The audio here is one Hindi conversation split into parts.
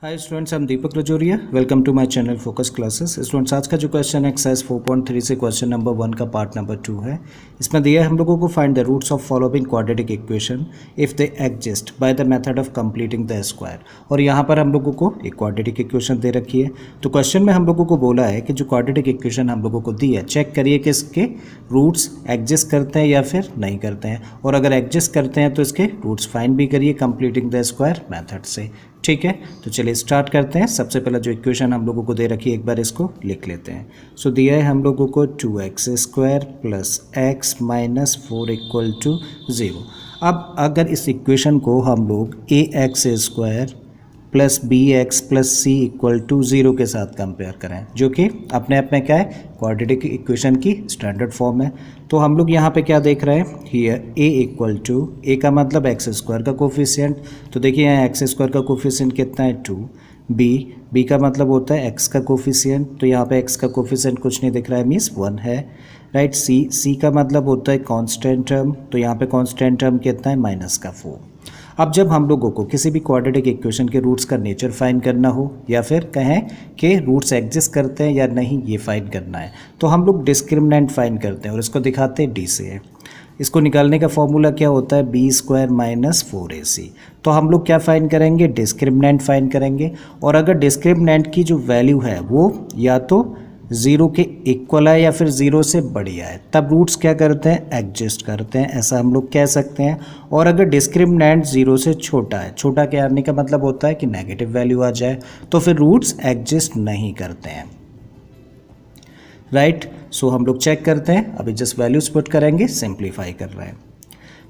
हाय स्टूडेंट्स, हम Deepak Rajoria. Welcome to my channel focus classes. Students, आज का जो क्वेश्चन एक्सरसाइज 4.3 से क्वेश्चन नंबर 1 का पार्ट नंबर 2 है। इसमें दिया है हम लोगों को find the roots of following quadratic equation if they exist by the method of completing the square. और यहाँ पर हम लोगों को एक क्वाड्रेटिक इक्वेशन दे रखी है। तो क्वेश्चन में हम लोगों को बोला है कि जो क्वाड्रेटिक इक्वेशन हम लोगों को दी है, चेक करिए कि इसके रूट्स एग्जिस्ट करते हैं या फिर नहीं करते हैं, और अगर एग्जिस्ट करते हैं तो इसके रूट्स फाइंड भी करिए कंप्लीटिंग द स्क्वायर मेथड से। ठीक है, तो चलिए स्टार्ट करते हैं। सबसे पहला जो इक्वेशन हम लोगों को दे रखी है, एक बार इसको लिख लेते हैं। सो दिया है हम लोगों को 2x² plus x minus 4 equal to 0। अब अगर इस इक्वेशन को हम लोग ax² plus bx plus c equal to 0 के साथ कंपेयर करें, जो कि अपने आप में क्या है, क्वाड्रेटिक इक्वेशन की स्टैंडर्ड फॉर्म है। तो हम लोग यहाँ पे क्या देख रहे हैं, here a equal to, a का मतलब x² का कोफिशिएंट, तो देखिए यहाँ x² का कोफिशिएंट कितना है 2, b का मतलब होता है x का कोफिशिएंट, तो यहाँ पे x का कोफिशिएंट कुछ नहीं दिख रहा है, मीन्स 1 है, राइट। c का मतलब होता है कांस्टेंट टर्म, तो यहाँ पे कांस्टेंट टर्म कितना है, -4। अब जब हम लोगों को किसी भी क्वाड्रेटिक इक्वेशन के रूट्स का नेचर फाइंड करना हो, या फिर कहें कि रूट्स एग्जिस्ट करते हैं या नहीं, ये फाइंड करना है, तो हम लोग डिस्क्रिमिनेंट फाइंड करते हैं और इसको दिखाते हैं d से। इसको निकालने का फॉर्मूला क्या होता है, b² माइनस 4ac। तो हम लोग क्या फाइंड करेंगे, डिस्क्रिमिनेंट फाइंड करेंगे। और अगर डिस्क्रिमिनेंट की जो वैल्यू है वो या तो 0 के इक्वल है या फिर 0 से बढ़िया है, तब रूट्स क्या करते हैं, एग्जिस्ट करते हैं, ऐसा हम लोग कह सकते हैं। और अगर डिस्क्रिमिनेंट 0 से छोटा है, छोटा के आने का मतलब होता है कि नेगेटिव वैल्यू आ जाए, तो फिर रूट्स एग्जिस्ट नहीं करते हैं, राइट। सो हम लोग चेक करते हैं, अभी जस्ट वैल्यूज पुट करेंगे, सिंप्लीफाई कर रहे हैं।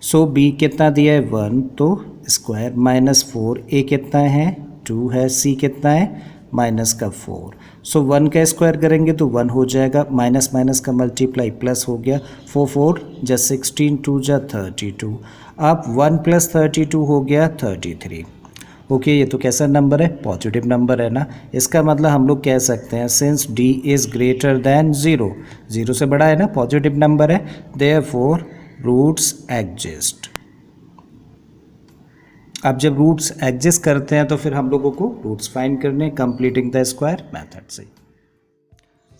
सो b कितना दिया है 1, तो स्क्वायर माइनस 4, a कितना है 2 है, c कितना है -4। सो 1 का स्क्वायर करेंगे तो 1 हो जाएगा, माइनस माइनस का मल्टीप्लाई प्लस हो गया, 4 4 जा 16 2 जा 32। अब 1 प्लस 32 हो गया 33। ओके, ये तो कैसा नंबर है, पॉजिटिव नंबर है ना। इसका मतलब हम लोग कह सकते हैं since d is greater than 0, 0 से बड़ा है ना, पॉजिटिव नंबर है, देयरफॉर रूट्स एग्जिस्ट। अब जब रूट्स एग्जिस्ट करते हैं तो फिर हम लोगों को रूट्स फाइंड करने कंप्लीटिंग द स्क्वायर मेथड से।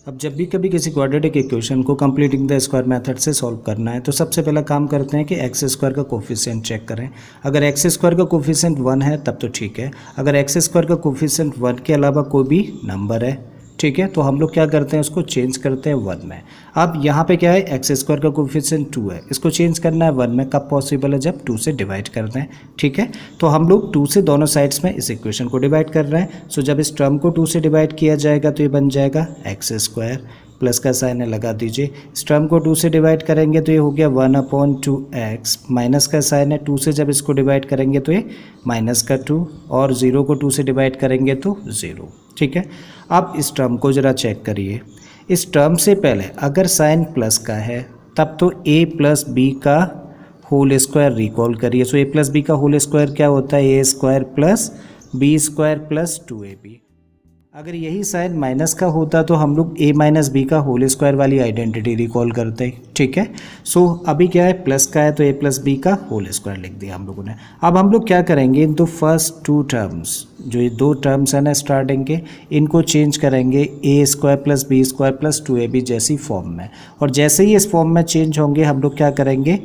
अब जब भी कभी किसी क्वाड्रेटिक इक्वेशन को कंप्लीटिंग द स्क्वायर मेथड से सॉल्व करना है, तो सबसे पहला काम करते हैं कि x² का कोफिशिएंट चेक करें। अगर x² का कोफिशिएंट 1 है तब तो ठीक है, अगर x² का कोफिशिएंट 1 के अलावा कोई भी नंबर है, ठीक है, तो हम लोग क्या करते हैं, उसको चेंज करते हैं 1 में। अब यहाँ पे क्या है, x² का कोफिशिएंट 2 है, इसको चेंज करना है 1 में। कब पॉसिबल है, जब 2 से डिवाइड करते हैं, ठीक है। तो हम लोग 2 से दोनों साइड्स में इस इक्वेशन को डिवाइड कर रहे हैं। सो जब इस टर्म को 2 से डिवाइड किया जाएगा तो ये बन जाएगा x², प्लस का साइन है लगा दीजिए। इस टर्म को 2 से डिवाइड करेंगे तो ये हो गया 1/2x, माइनस का साइन है, 2 से जब इसको डिवाइड करेंगे तो ये -2, और 0 को 2 से डिवाइड करेंगे तो 0, ठीक है। अब इस टर्म को ज़रा चेक करिए। इस टर्म से पहले अगर साइन प्लस का है तब तो a प्लस बी का होल स्क्वायर रिकॉल करिए। सो a प्लस बी का होल स्क्वायर क्या होता है, a² plus b² plus 2ab। अगर यही साइन माइनस का होता तो हम लोग a माइनस बी का होल स्क्वायर वाली आइडेंटिटी रिकॉल करते, ठीक है। सो अभी क्या है, प्लस का है तो a प्लस बी का होल स्क्वायर लिख दिया हम लोगों ने। अब हम लोग क्या करेंगे, इन तो फर्स्ट 2 टर्म्स, जो ये 2 टर्म्स हैं ना स्टार्टिंग के, इनको चेंज करेंगे a² plus b² plus 2ab जैसी फॉर्म में। और जैसे ही इस फॉर्म में चेंज होंगे हम लोग क्या करेंगे,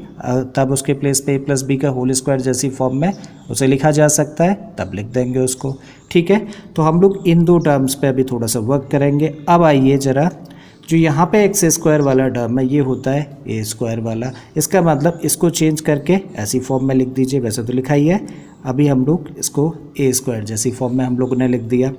तब उसके प्लेस पे a प्लस बी का होल स्क्वायर जैसी फॉर्म में उसे लिखा जा सकता है, तब लिख देंगे उसको, ठीक है। तो हम लोग इन 2 टर्म्स पे अभी थोड़ा सा वर्क करेंगे। अब आइए ज़रा, जो यहाँ पे x² वाला टर्म है ये होता है a² वाला, इसका मतलब इसको चेंज करके ऐसी फॉर्म में लिख दीजिए, वैसे तो लिखा ही है, अभी हम लोग इसको a² जैसी फॉर्म में हम लोगों ने लिख दिया।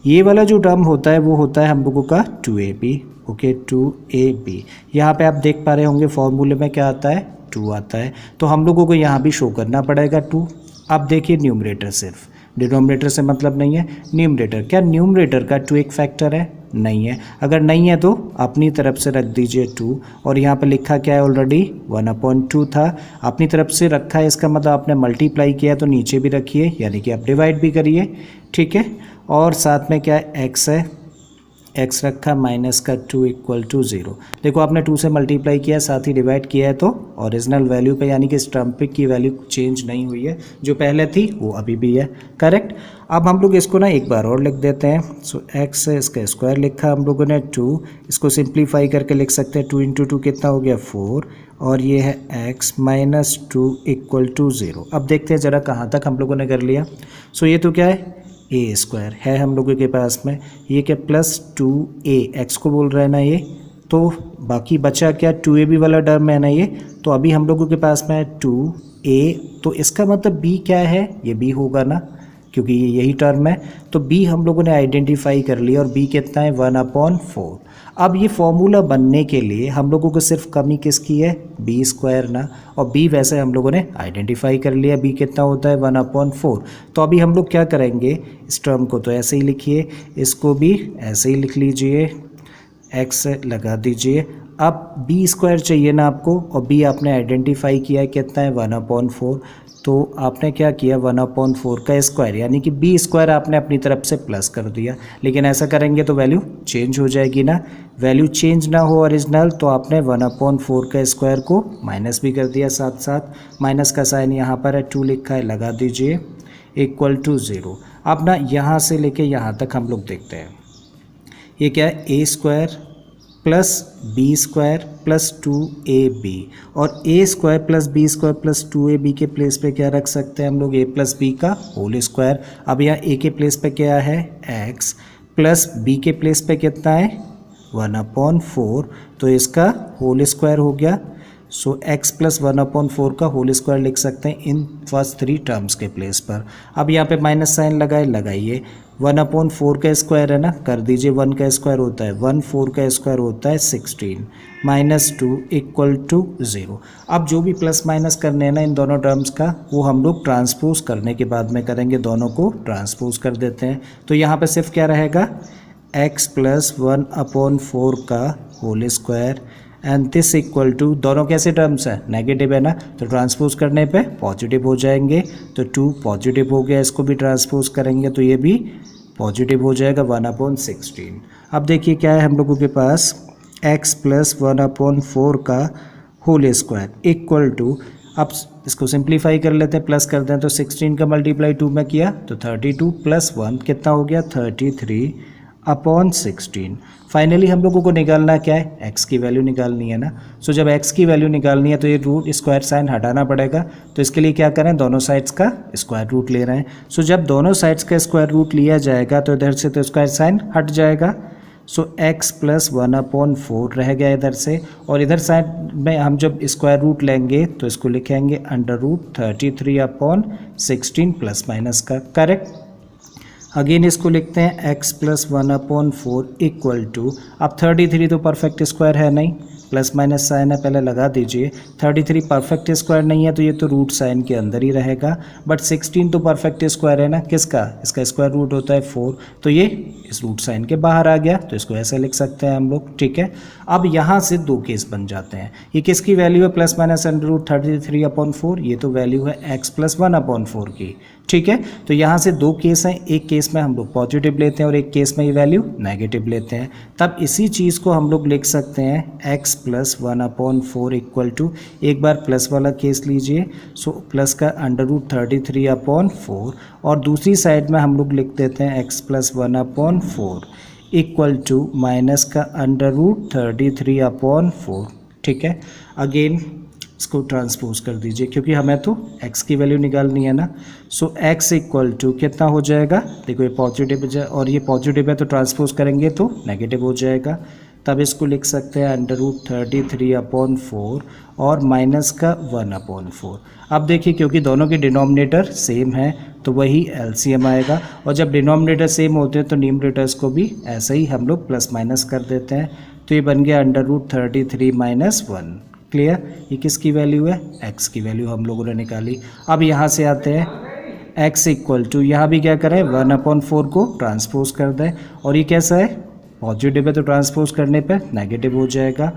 ये वाला जो टर्म होता है वो होता है हम लोगों का 2ab, ओके 2ab। यहाँ पे आप देख पा रहे होंगे फॉर्मूले में क्या आता है, 2 आता है, तो हम लोगों को यहाँ भी शो करना पड़ेगा 2। अब देखिए न्यूमरेटर, सिर्फ डिनोमिनेटर से मतलब नहीं है, न्यूमरेटर। क्या न्यूमरेटर का 2 एक फैक्टर है, नहीं है। अगर नहीं है तो अपनी तरफ से रख दीजिए 2, और यहाँ पर लिखा क्या है, ऑलरेडी 1/2 था, अपनी तरफ से रखा है, इसका मतलब आपने मल्टीप्लाई किया तो नीचे भी रखिए, यानी कि आप डिवाइड भी करिए, ठीक है। और साथ में क्या है, x है, x रखा माइनस का 2 इक्वल टू 0। देखो आपने 2 से मल्टीप्लाई किया साथ ही डिवाइड किया है तो ओरिजिनल वैल्यू पे यानी कि इस टर्म पे की वैल्यू चेंज नहीं हुई है, जो पहले थी वो अभी भी है, करेक्ट। अब हम लोग इसको ना एक बार और लिख देते हैं। सो x है, इसका स्क्वायर लिखा हम लोगों ने 2, इसको सिंप्लीफाई करके लिख सकते हैं 2 इंटू 2 कितना हो गया 4, और ये है x माइनस 2 इक्वल टू 0। अब देखते हैं ज़रा कहाँ तक हम लोगों ने कर लिया। सो ये तो क्या है ए स्क्वायर है हम लोगों के पास में, ये क्या प्लस 2a x को बोल रहा है ना ये, तो बाकी बचा क्या 2ab भी वाला टर्म है ना ये, तो अभी हम लोगों के पास में है 2a, तो इसका मतलब b क्या है, ये b होगा ना क्योंकि ये यही टर्म है, तो b हम लोगों ने आइडेंटिफाई कर लिया और b कितना है 1/4। अब ये फॉर्मूला बनने के लिए हम लोगों को सिर्फ कमी किसकी है b स्क्वायर ना, और b वैसे हम लोगों ने आइडेंटिफाई कर लिया, b कितना होता है 1/4। तो अभी हम लोग क्या करेंगे, इस टर्म को तो ऐसे ही लिखिए, इसको भी ऐसे ही लिख लीजिए, x लगा दीजिए। अब b स्क्वायर चाहिए ना आपको, और b आपने आइडेंटिफाई किया है कितना है 1/4, तो आपने क्या किया 1/4 का स्क्वायर यानी कि b स्क्वायर आपने अपनी तरफ से प्लस कर दिया, लेकिन ऐसा करेंगे तो वैल्यू चेंज हो जाएगी ना, वैल्यू चेंज ना हो ओरिजिनल, तो आपने 1/4 का स्क्वायर को माइनस भी कर दिया, साथ साथ माइनस का साइन यहाँ पर है 2 लिखा है लगा दीजिए इक्वल टू 0। अब ना यहाँ से लेके यहाँ तक हम लोग देखते हैं, ये क्या है A square plus B square plus 2ab, और A square plus B square plus 2ab के प्लेस पे क्या रख सकते हैं हम लोग, a प्लस बी का होल स्क्वायर। अब यहाँ a के प्लेस पे क्या है x, प्लस b के प्लेस पे कितना है 1/4, तो इसका होल स्क्वायर हो गया। सो x प्लस 1/4 का होल स्क्वायर लिख सकते हैं इन फर्स्ट 3 टर्म्स के प्लेस पर। अब यहाँ पे माइनस साइन लगाइए, 1/4 का स्क्वायर है ना, कर दीजिए, 1 का स्क्वायर होता है 1, 4 का स्क्वायर होता है 16, माइनस 2 इक्वल टू 0। अब जो भी प्लस माइनस करने हैं ना इन दोनों टर्म्स का, वो हम लोग ट्रांसपोज करने के बाद में करेंगे, दोनों को ट्रांसपोज कर देते हैं। तो यहाँ पे सिर्फ क्या रहेगा x प्लस 1/4 का whole square and this equal to, दोनों कैसे टर्म्स है नेगेटिव है ना, तो ट्रांसपोज करने पे पॉजिटिव हो जाएंगे, तो 2 पॉजिटिव हो गया, इसको भी ट्रांसपोज करेंगे तो ये भी पॉजिटिव हो जाएगा 1/16। अब देखिए क्या है हम लोगों के पास x प्लस 1/4 का होल स्क्वायर इक्वल टू, अब इसको सिंप्लीफाई कर लेते हैं, प्लस कर दें तो 16 का मल्टीप्लाई 2 में किया तो 32 प्लस 1 कितना हो गया 33/16। फाइनली हम लोगों को निकालना क्या है, x की वैल्यू निकालनी है ना। सो जब x की वैल्यू निकालनी है तो ये रूट स्क्वायर साइन हटाना पड़ेगा, तो इसके लिए क्या करें, दोनों साइड्स का स्क्वायर रूट ले रहे हैं। सो जब दोनों साइड्स का स्क्वायर रूट लिया जाएगा तो इधर से तो स्क्वायर साइन हट जाएगा, सो x प्लस 1/4 रह गया इधर से, और इधर साइड में हम जब स्क्वायर रूट लेंगे तो इसको लिखेंगे √33/16 प्लस माइनस का, करेक्ट। अगेन इसको लिखते हैं x प्लस 1/4 इक्वल टू, अब 33 तो परफेक्ट स्क्वायर है नहीं, प्लस माइनस साइन है पहले लगा दीजिए, 33 परफेक्ट स्क्वायर नहीं है तो ये तो रूट साइन के अंदर ही रहेगा, बट 16 तो परफेक्ट स्क्वायर है ना, किसका, इसका स्क्वायर रूट होता है 4, तो ये इस रूट साइन के बाहर आ गया, तो इसको ऐसे लिख सकते हैं हम लोग, ठीक है। अब यहाँ से 2 केस बन जाते हैं, ये किसकी वैल्यू है प्लस माइनस √33/4, ये तो वैल्यू है x प्लस 1/4 की, ठीक है। तो यहाँ से 2 केस हैं, एक केस में हम लोग पॉजिटिव लेते हैं और एक केस में ये वैल्यू नेगेटिव लेते हैं, तब इसी चीज़ को हम लोग लिख सकते हैं x प्लस 1/4 इक्वल टू, एक बार प्लस वाला केस लीजिए, सो प्लस का √33/4, और दूसरी साइड में हम लोग लिख देते हैं x plus 1/4 equal to minus का √33/4, ठीक है। अगेन इसको ट्रांसपोज कर दीजिए क्योंकि हमें तो x की वैल्यू निकालनी है ना, सो x इक्वल टू कितना हो जाएगा, देखो ये पॉजिटिव है और ये पॉजिटिव है तो ट्रांसपोज करेंगे तो नेगेटिव हो जाएगा, तब इसको लिख सकते हैं √33/4 और माइनस का 1/4। अब देखिए क्योंकि दोनों के डिनोमिनेटर सेम है तो वही एलसीएम आएगा, और जब डिनोमिनेटर सेम होते हैं तो न्यूमरेटर्स को भी ऐसे ही हम लोग प्लस माइनस कर देते हैं, तो ये बन गया √33 - 1, क्लियर। ये किसकी वैल्यू है, x की वैल्यू हम लोगों ने निकाली। अब यहाँ से आते हैं x इक्वल टू, यहाँ भी क्या करें 1/4 को ट्रांसपोज कर दें, और ये कैसा है पॉजिटिव है तो ट्रांसपोज करने पे नेगेटिव हो जाएगा,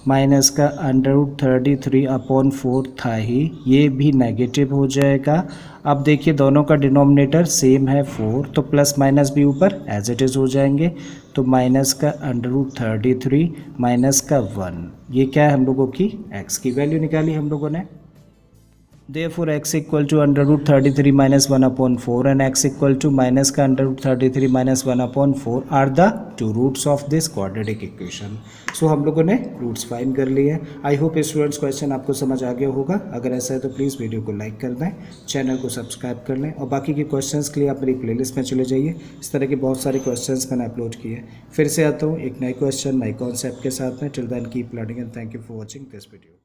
माइनस का √33/4 था ही, ये भी नेगेटिव हो जाएगा। अब देखिए दोनों का डिनोमिनेटर सेम है 4, तो प्लस माइनस भी ऊपर एज इट इज़ हो जाएंगे। तो माइनस का √33 माइनस का 1, ये क्या है हम लोगों की x की वैल्यू निकाली हम लोगों ने। Therefore x equal to √33 minus 1/4 and x equal to minus का √33 minus 1/4 are the two roots of this quadratic equation. So हम लोगों ने रूट्स फाइंड कर लिए हैं। आई होप स्टूडेंट्स क्वेश्चन आपको समझ आ गया होगा। अगर ऐसा है तो प्लीज़ वीडियो को लाइक कर दें, चैनल को सब्सक्राइब कर लें और बाकी के क्वेश्चंस के लिए आप मेरी प्लेलिस्ट में चले जाइए। इस तरह के बहुत सारे क्वेश्चंस मैंने अपलोड किए। फिर से आता हूँ एक नए क्वेश्चन नए कॉन्सेप्ट के साथ में। Till then keep learning and thank you for watching this video.